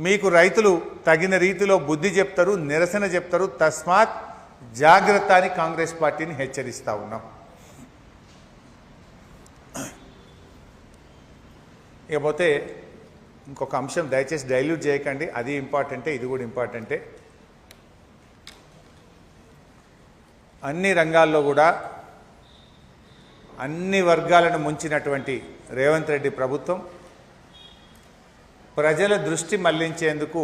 మీకు రైతులు తగిన రీతిలో బుద్ధి చెప్తారు, నిరసన చెప్తారు. తస్మాత్ జాగ్రత్త అని కాంగ్రెస్ పార్టీని హెచ్చరిస్తూ ఉన్నాం. ఇకపోతే ఇంకొక అంశం దయచేసి డైల్యూట్ చేయకండి, అది ఇంపార్టెంటే, ఇది కూడా ఇంపార్టెంటే. అన్ని రంగాల్లో కూడా అన్ని వర్గాలను ముంచినటువంటి రేవంత్ రెడ్డి ప్రభుత్వం ప్రజల దృష్టి మళ్లించేందుకు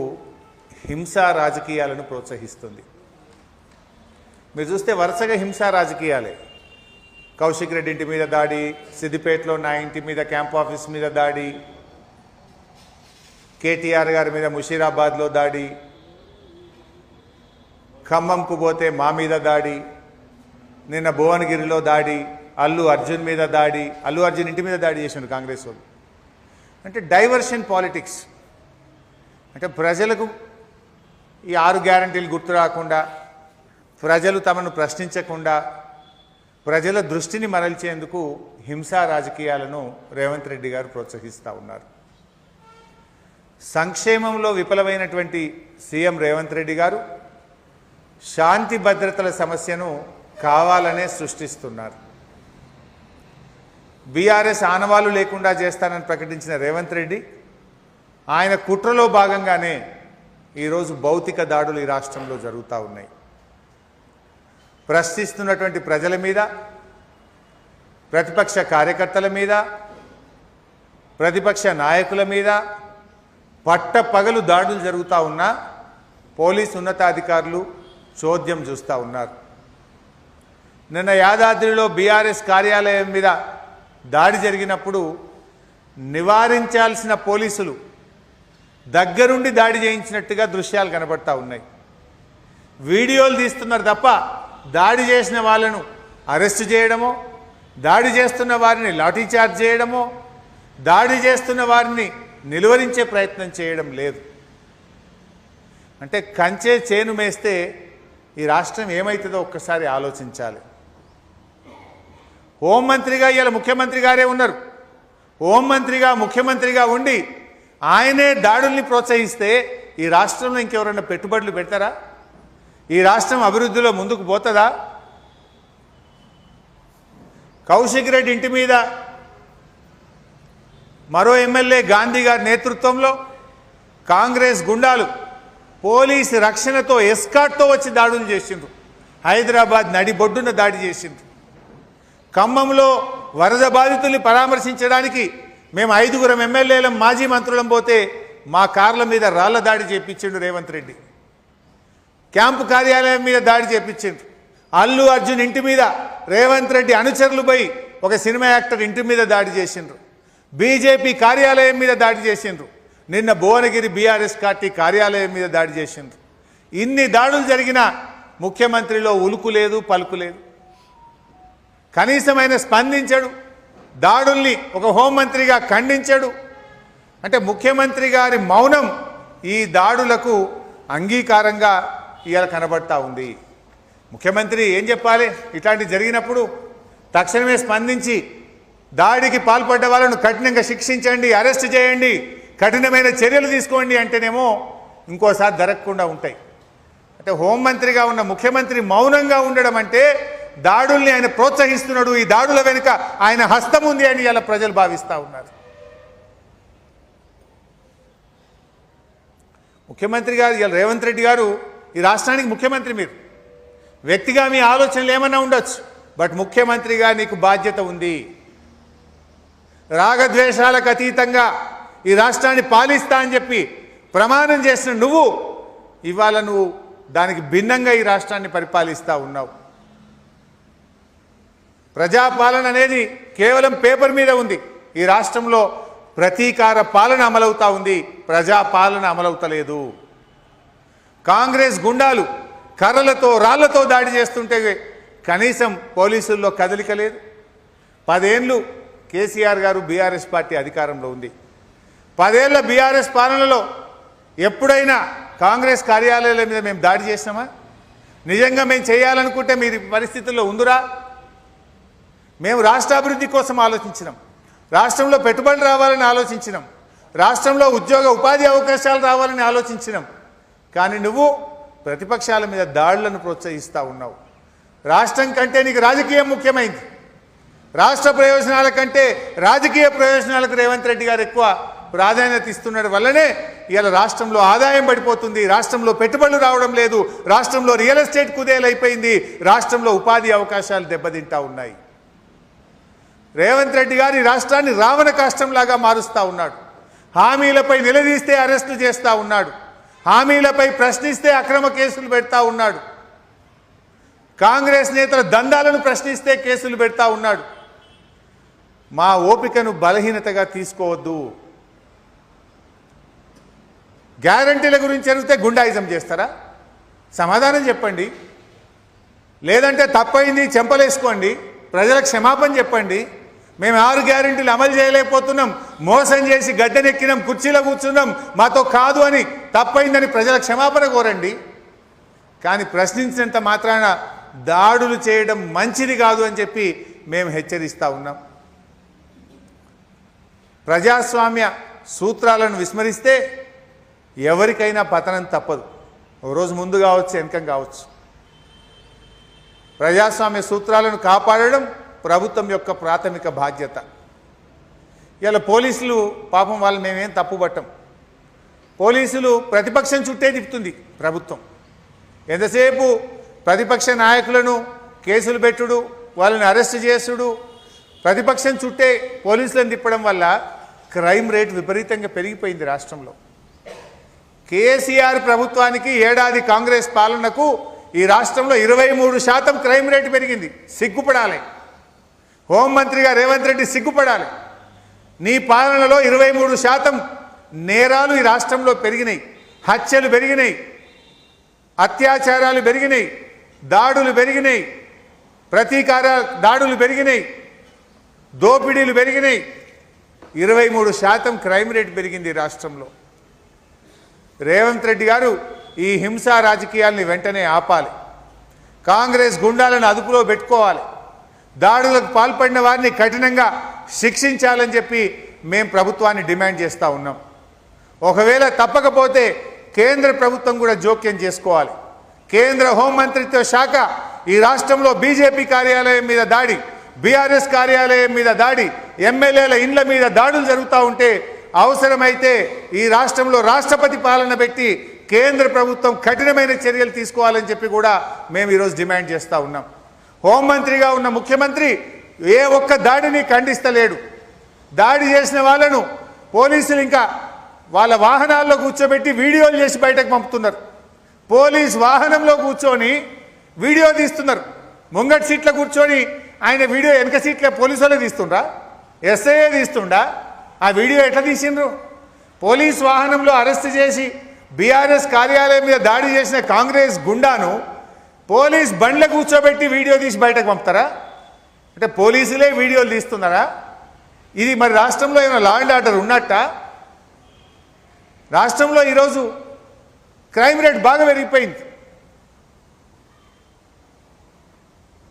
హింసా రాజకీయాలను ప్రోత్సహిస్తుంది. మీరు చూస్తే వరుసగా హింసా రాజకీయాలే. కౌశిక్ రెడ్డి ఇంటి మీద దాడి, సిద్దిపేటలో నా ఇంటి మీద క్యాంప్ ఆఫీస్ మీద దాడి, కేటీఆర్ గారి మీద ముషీరాబాద్లో దాడి, ఖమ్మంకు పోతే మా మీద దాడి, నిన్న భువనగిరిలో దాడి, అల్లు అర్జున్ మీద దాడి, అల్లు అర్జున్ ఇంటి మీద దాడి చేసిండు కాంగ్రెస్ వాళ్ళు. అంటే డైవర్షన్ పాలిటిక్స్. అంటే ప్రజలకు ఈ 6 గ్యారంటీలు గుర్తు రాకుండా, ప్రజలు తమను ప్రశ్నించకుండా ప్రజల దృష్టిని మరల్చేందుకు హింసా రాజకీయాలను రేవంత్ రెడ్డి గారు ప్రోత్సహిస్తూ ఉన్నారు. సంక్షేమంలో విఫలమైనటువంటి సీఎం రేవంత్ రెడ్డి గారు శాంతి భద్రతల సమస్యను కావాలనే సృష్టిస్తున్నారు. బీఆర్ఎస్ ఆనవాలు లేకుండా చేస్తానని ప్రకటించిన రేవంత్ రెడ్డి ఆయన కుట్రలో భాగంగానే ఈరోజు భౌతిక దాడులు ఈ రాష్ట్రంలో జరుగుతూ ఉన్నాయి. ప్రశ్నిస్తున్నటువంటి ప్రజల మీద, ప్రతిపక్ష కార్యకర్తల మీద, ప్రతిపక్ష నాయకుల మీద పట్టపగలు దాడులు జరుగుతూ ఉన్నా పోలీసు ఉన్నతాధికారులు చోద్యం చూస్తూ ఉన్నారు. నిన్న యాదాద్రిలో బీఆర్ఎస్ కార్యాలయం మీద దాడి జరిగినప్పుడు నివారించాల్సిన పోలీసులు దగ్గరుండి దాడి చేయించినట్టుగా దృశ్యాలు కనబడతా ఉన్నాయి. వీడియోలు తీస్తున్నారు తప్ప దాడి చేసిన వాళ్ళను అరెస్ట్ చేయడమో, దాడి చేస్తున్న వారిని లాఠీచార్జ్ చేయడమో, దాడి చేస్తున్న వారిని నిలువరించే ప్రయత్నం చేయడం లేదు. అంటే కంచే చేను మేస్తే ఈ రాష్ట్రం ఏమవుతుందో ఒక్కసారి ఆలోచించాలి. హోంమంత్రిగా ఇలా ముఖ్యమంత్రి గారే ఉన్నారు. హోంమంత్రిగా ముఖ్యమంత్రిగా ఉండి ఆయనే దాడుల్ని ప్రోత్సహిస్తే ఈ రాష్ట్రంలో ఇంకెవరైనా పెట్టుబడులు పెడతారా? ఈ రాష్ట్రం అభివృద్ధిలో ముందుకు పోతుందా? కౌశిక్ రెడ్డి ఇంటి మీద మరో ఎమ్మెల్యే గాంధీ గారి నేతృత్వంలో కాంగ్రెస్ గుండాలు పోలీసు రక్షణతో ఎస్కాట్తో వచ్చి దాడులు చేసిండ్రు. హైదరాబాద్ నడిబొడ్డున దాడి చేసిండ్రు. ఖమ్మంలో వరద బాధితుల్ని పరామర్శించడానికి మేము 5గురం ఎమ్మెల్యేలం, మాజీ మంత్రులం పోతే మా కార్ల మీద రాళ్ల దాడి చేపించిండు రేవంత్ రెడ్డి. క్యాంపు కార్యాలయం మీద దాడి చేపించిండ్రు. అల్లు అర్జున్ ఇంటి మీద రేవంత్ రెడ్డి అనుచరులు పోయి ఒక సినిమా యాక్టర్ ఇంటి మీద దాడి చేసిండ్రు. బీజేపీ కార్యాలయం మీద దాడి చేసిండ్రు. నిన్న భువనగిరి బీఆర్ఎస్ పార్టీ కార్యాలయం మీద దాడి చేసిండ్రు. ఇన్ని దాడులు జరిగినా ముఖ్యమంత్రిలో ఉలుకు లేదు, పలుకు లేదు. కనీసమైన స్పందించడు. దాడుల్ని ఒక హోంమంత్రిగా ఖండించడు. అంటే ముఖ్యమంత్రి గారి మౌనం ఈ దాడులకు అంగీకారంగా ఇవాళ కనబడతా ఉంది. ముఖ్యమంత్రి ఏం చెప్పాలి? ఇట్లాంటి జరిగినప్పుడు తక్షణమే స్పందించి దాడికి పాల్పడ్డ వాళ్ళను కఠినంగా శిక్షించండి, అరెస్ట్ చేయండి, కఠినమైన చర్యలు తీసుకోండి అంటేనేమో ఇంకోసారి జరగకుండా ఉంటాయి. అంటే హోంమంత్రిగా ఉన్న ముఖ్యమంత్రి మౌనంగా ఉండడం అంటే దాడుల్ని ఆయన ప్రోత్సహిస్తున్నాడు, ఈ దాడుల వెనుక ఆయన హస్తం ఉంది అని ఇలా ప్రజలు భావిస్తూ ఉన్నారు. ముఖ్యమంత్రి గారు ఇలా రేవంత్ రెడ్డి గారు ఈ రాష్ట్రానికి ముఖ్యమంత్రి. మీరు వ్యక్తిగా మీ ఆలోచనలు ఏమన్నా ఉండొచ్చు, బట్ ముఖ్యమంత్రిగా నీకు బాధ్యత ఉంది. రాగద్వేషాలకు అతీతంగా ఈ రాష్ట్రాన్ని పాలిస్తా అని చెప్పి ప్రమాణం చేసిన నువ్వు ఇవాళ నువ్వు దానికి భిన్నంగా ఈ రాష్ట్రాన్ని పరిపాలిస్తూ ఉన్నావు. ప్రజాపాలన అనేది కేవలం పేపర్ మీద ఉంది. ఈ రాష్ట్రంలో ప్రతీకార పాలన అమలవుతా ఉంది, ప్రజాపాలన అమలవుతలేదు. కాంగ్రెస్ గుండాలు కర్రలతో రాళ్లతో దాడి చేస్తుంటే కనీసం పోలీసుల్లో కదలిక లేదు. 10 ఏళ్ళు కేసీఆర్ గారు బీఆర్ఎస్ పార్టీ అధికారంలో ఉంది. 10 ఏళ్ల బీఆర్ఎస్ పాలనలో ఎప్పుడైనా కాంగ్రెస్ కార్యాలయాల మీద మేము దాడి చేసినామా? నిజంగా మేము చేయాలనుకుంటే మీరు పరిస్థితుల్లో ఉందిరా? మేము రాష్ట్ర అభివృద్ధి కోసం ఆలోచించినాం, రాష్ట్రంలో పెట్టుబడులు రావాలని ఆలోచించినాం, రాష్ట్రంలో ఉద్యోగ ఉపాధి అవకాశాలు రావాలని ఆలోచించినాం. కానీ నువ్వు ప్రతిపక్షాల మీద దాడులను ప్రోత్సహిస్తూ ఉన్నావు. రాష్ట్రం కంటే నీకు రాజకీయం ముఖ్యమైంది. రాష్ట్ర ప్రయోజనాల కంటే రాజకీయ ప్రయోజనాలకు రేవంత్ రెడ్డి గారు ఎక్కువ ప్రాధాన్యత ఇస్తున్న వల్లనే ఇవాళ రాష్ట్రంలో ఆదాయం పడిపోతుంది, రాష్ట్రంలో పెట్టుబడులు రావడం లేదు, రాష్ట్రంలో రియల్ ఎస్టేట్ కుదేలైపోయింది, రాష్ట్రంలో ఉపాధి అవకాశాలు దెబ్బతింటా ఉన్నాయి. రేవంత్ రెడ్డి గారు ఈ రాష్ట్రాన్ని రావణ కాష్టంలాగా మారుస్తూ ఉన్నాడు. హామీలపై నిలదీస్తే అరెస్టులు చేస్తూ ఉన్నాడు. హామీలపై ప్రశ్నిస్తే అక్రమ కేసులు పెడతా ఉన్నాడు. కాంగ్రెస్ నేతల దందాలను ప్రశ్నిస్తే కేసులు పెడతా ఉన్నాడు. మా ఓపికను బలహీనతగా తీసుకోవద్దు. గ్యారంటీల గురించి అడిగితే గుండాయిజం చేస్తారా? సమాధానం చెప్పండి. లేదంటే తప్పైంది చెంపలేసుకోండి, ప్రజలకు క్షమాపణ చెప్పండి. మేము 6 గ్యారంటీలు అమలు చేయలేకపోతున్నాం, మోసం చేసి గడ్డనెక్కినాం, కుర్చీలో కూర్చున్నాం, మాతో కాదు అని తప్పైందని ప్రజల క్షమాపణ కోరండి. కానీ ప్రశ్నించినంత మాత్రాన దాడులు చేయడం మంచిది కాదు అని చెప్పి మేము హెచ్చరిస్తూ ఉన్నాం. ప్రజాస్వామ్య సూత్రాలను విస్మరిస్తే ఎవరికైనా పతనం తప్పదు. ఒక రోజు ముందు కావచ్చు, వెనకం కావచ్చు. ప్రజాస్వామ్య సూత్రాలను కాపాడడం ప్రభుత్వం యొక్క ప్రాథమిక బాధ్యత. ఇలా పోలీసులు పాపం వాళ్ళు మేమేం తప్పుపట్టం. పోలీసులు ప్రతిపక్షం చుట్టే తిప్పుతుంది ప్రభుత్వం. ఎంతసేపు ప్రతిపక్ష నాయకులను కేసులు పెట్టుడు, వాళ్ళని అరెస్ట్ చేసుడు, ప్రతిపక్షం చుట్టే పోలీసులను తిప్పడం వల్ల క్రైమ్ రేట్ విపరీతంగా పెరిగిపోయింది రాష్ట్రంలో. కేసీఆర్ ప్రభుత్వానికి ఏడాది కాంగ్రెస్ పాలనకు ఈ రాష్ట్రంలో 23% క్రైమ్ రేట్ పెరిగింది. సిగ్గుపడాలి. హోంమంత్రిగా రేవంత్ రెడ్డి సిగ్గుపడాలి. నీ పాలనలో 23% నేరాలు ఈ రాష్ట్రంలో పెరిగినాయి, హత్యలు పెరిగినాయి, అత్యాచారాలు పెరిగినాయి, దాడులు పెరిగినాయి, ప్రతీకార దాడులు పెరిగినాయి, దోపిడీలు పెరిగినాయి. 23% క్రైమ్ రేట్ పెరిగింది రాష్ట్రంలో. రేవంత్ రెడ్డి గారు ఈ హింసా రాజకీయాల్ని వెంటనే ఆపాలి. కాంగ్రెస్ గుండాలను అదుపులో పెట్టుకోవాలి. దాడులకు పాల్పడిన వారిని కఠినంగా శిక్షించాలని చెప్పి మేము ప్రభుత్వాన్ని డిమాండ్ చేస్తూ ఉన్నాం. ఒకవేళ తప్పకపోతే కేంద్ర ప్రభుత్వం కూడా జోక్యం చేసుకోవాలి. కేంద్ర హోంమంత్రిత్వ శాఖ ఈ రాష్ట్రంలో బీజేపీ కార్యాలయం మీద దాడి, బీఆర్ఎస్ కార్యాలయం మీద దాడి, ఎమ్మెల్యేల ఇండ్ల మీద దాడులు జరుగుతూ ఉంటే అవసరమైతే ఈ రాష్ట్రంలో రాష్ట్రపతి పాలన పెట్టి కేంద్ర ప్రభుత్వం కఠినమైన చర్యలు తీసుకోవాలని చెప్పి కూడా మేము ఈరోజు డిమాండ్ చేస్తూ ఉన్నాం. హోంమంత్రిగా ఉన్న ముఖ్యమంత్రి ఏ ఒక్క దాడిని ఖండిస్తలేడు. దాడి చేసిన వాళ్ళను పోలీసులు ఇంకా వాళ్ళ వాహనాల్లో కూర్చోబెట్టి వీడియోలు చేసి బయటకు పంపుతున్నారు. పోలీస్ వాహనంలో కూర్చొని వీడియో తీస్తున్నారు. ముంగటి సీట్లో కూర్చొని ఆయన వీడియో వెనక సీట్లే పోలీసు వాళ్ళే తీస్తుండ్రా? ఎస్ఐఏ తీస్తుండా? ఆ వీడియో ఎట్లా తీసిండ్రు? పోలీస్ వాహనంలో అరెస్ట్ చేసి బీఆర్ఎస్ కార్యాలయం మీద దాడి చేసిన కాంగ్రెస్ గుండాను పోలీస్ బండ్ల కూర్చోబెట్టి వీడియో తీసి బయటకు పంపుతారా? అంటే పోలీసులే వీడియోలు తీస్తున్నారా? ఇది మరి రాష్ట్రంలో ఏమైనా లా అండ్ ఆర్డర్ ఉన్నట్ట? రాష్ట్రంలో ఈరోజు క్రైమ్ రేట్ బాగా పెరిగిపోయింది.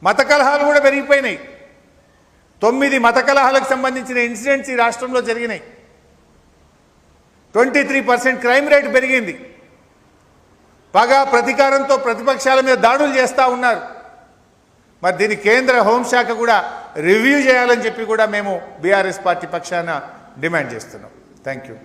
మత కలహాలు కూడా పెరిగిపోయినాయి. 9 మత కలహాలకు సంబంధించిన ఇన్సిడెంట్స్ ఈ రాష్ట్రంలో జరిగినాయి. 23% క్రైమ్ రేట్ పెరిగింది. పగా ప్రతీకారంతో ప్రతిపక్షాల మీద దాడులు చేస్తూ ఉన్నారు. మరి దీన్ని కేంద్ర హోంశాఖ కూడా రివ్యూ చేయాలని చెప్పి కూడా మేము బీఆర్ఎస్ పార్టీ పక్షాన డిమాండ్ చేస్తున్నాం. Thank you.